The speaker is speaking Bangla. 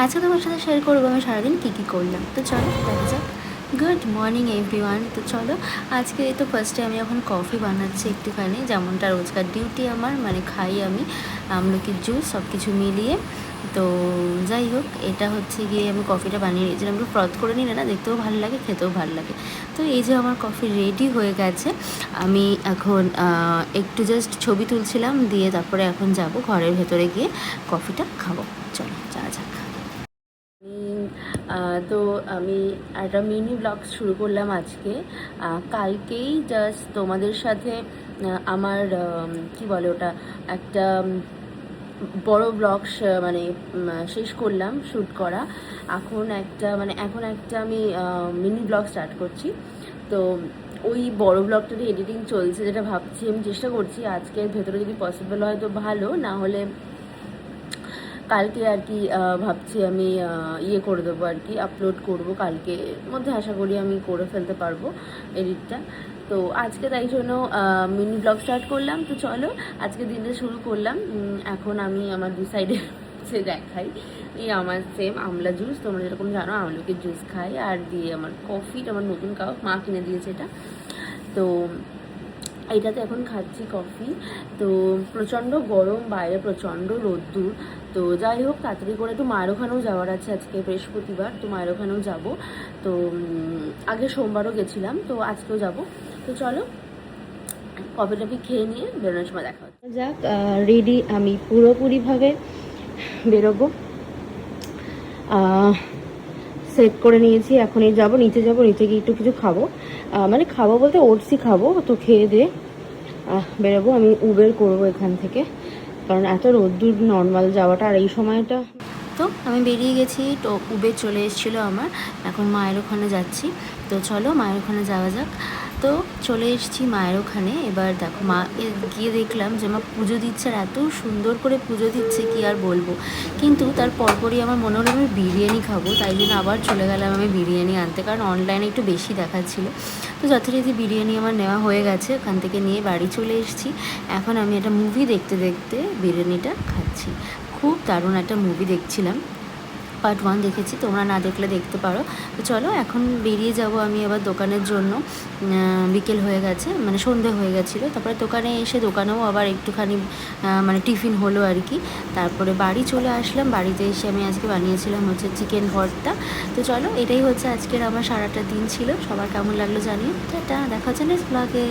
আজকে তোমার সাথে শেয়ার করবো আমি সারাদিন কী করলাম। তো চলো দেখা যাক। Good morning everyone. তো চলো আজকে তো ফার্স্টে আমি এখন কফি বানাচ্ছি একটুখানি, যেমনটা রোজকার ডিউটি আমার, মানে খাই আমি আমলকির জুস সব কিছু মিলিয়ে। তো যাই হোক, এটা হচ্ছে গিয়ে আমি কফিটা বানিয়ে নিয়েছিলাম, একটু ফ্রথ করে নিলে না দেখতেও ভালো লাগে, খেতেও ভালো লাগে। তো এই যে আমার কফি রেডি হয়ে গেছে। আমি এখন একটু জাস্ট ছবি তুলছিলাম, দিয়ে তারপরে এখন যাব ঘরের ভেতরে গিয়ে কফিটা খাবো। চলো যাওয়া যাক। তো আমি একটা মিনি ব্লগ শুরু করলাম আজকে। কালকেই জাস্ট তোমাদের সাথে আমার কি বলে ওটা, একটা বড় ব্লগ মানে শেষ করলাম শ্যুট করা। এখন একটা আমি মিনি ব্লগ স্টার্ট করছি। তো ওই বড় ব্লগটাতে এডিটিং চলছে, যেটা ভাবছি আমি চেষ্টা করছি আজকের ভেতরে যদি পসিবল হয় তো ভালো, না হলে কালকে আর কি ভাবছি আমি ইয়ে করে দেবো আর কি, আপলোড করব কালকের মধ্যে, আশা করি আমি করে ফেলতে পারবো এডিটটা। তো আজকে তাই জন্য মিনি ব্লগ স্টার্ট করলাম। তো চলো আজকে দিনটা শুরু করলাম। এখন আমি আমার দু সাইডে সে দেখাই, এই আমার সেম আমলা জুস, তোমরা যেরকম জানো আমলকির জুস খাই, আর দিয়ে আমার কফি, আমার নতুন কাপ মা কিনে দিয়েছে এটা। তো এটাতে এখন খাচ্ছি কফি। তো প্রচণ্ড গরম, বাইরে প্রচণ্ড রোদ্দুর। তো যাই হোক, তাড়াতাড়ি করে একটু মায়ের ওখানেও যাওয়ার আছে, আজকে বৃহস্পতিবার, তো মায়ের ওখানেও যাবো। তো আগে সোমবারও গেছিলাম, তো আজকেও যাব। তো চলো কফি টফি খেয়ে নিয়ে বেরোনোর সময় দেখা হচ্ছে। যাক, রেডি আমি পুরোপুরিভাবে বেরোবো, সেট করে নিয়েছি। এখনই যাবো, নিচে গিয়ে একটু কিছু খাবো, মানে খাবো বলতে ওটসই খাবো। তো খেয়ে দিয়ে বেরোবো। আমি উবের করবো এখান থেকে, কারণ এত রোদ্দুর নর্মাল যাওয়াটা আর এই সময়টা। তো আমি বেরিয়ে গেছি, তো উবের চলে এসেছিলো আমার। এখন মায়ের ওখানে যাচ্ছি। তো চলো মায়ের ওখানে যাওয়া যাক। তো চলে এসেছি মায়ের ওখানে। এবার দেখো মা গিয়ে দেখলাম যে মা পুজো দিচ্ছে, আর এত সুন্দর করে পুজো দিচ্ছে কি আর বলবো। কিন্তু তার পরপরই আমার মনে হলো আমি বিরিয়ানি খাবো, তাই জন্য আবার চলে গেলাম আমি বিরিয়ানি আনতে, কারণ অনলাইনে একটু বেশি দেখাচ্ছিলো। তো যথারীতি বিরিয়ানি আমার নেওয়া হয়ে গেছে, ওখান থেকে নিয়ে বাড়ি চলে এসেছি। এখন আমি একটা মুভি দেখতে দেখতে বিরিয়ানিটা খাচ্ছি। খুব দারুণ একটা মুভি দেখছিলাম, পার্ট 1 দেখেছি, তোমরা না দেখলে দেখতে পারো। তো চলো এখন বেরিয়ে যাব আমি আবার দোকানের জন্য। বিকেল হয়ে গেছে, মানে সন্ধে হয়ে গেছিলো। তারপরে দোকানে এসে দোকানেও আবার একটুখানি মানে টিফিন হলো আর কি। তারপরে বাড়ি চলে আসলাম। বাড়িতে এসে আমি আজকে বানিয়েছিলাম হচ্ছে চিকেন ভর্তা। তো চলো এটাই হচ্ছে আজকের আমার সারাটা দিন ছিল। সবার কেমন লাগলো জানিও। টাটা, দেখা হচ্ছে নেক্সট ব্লগে।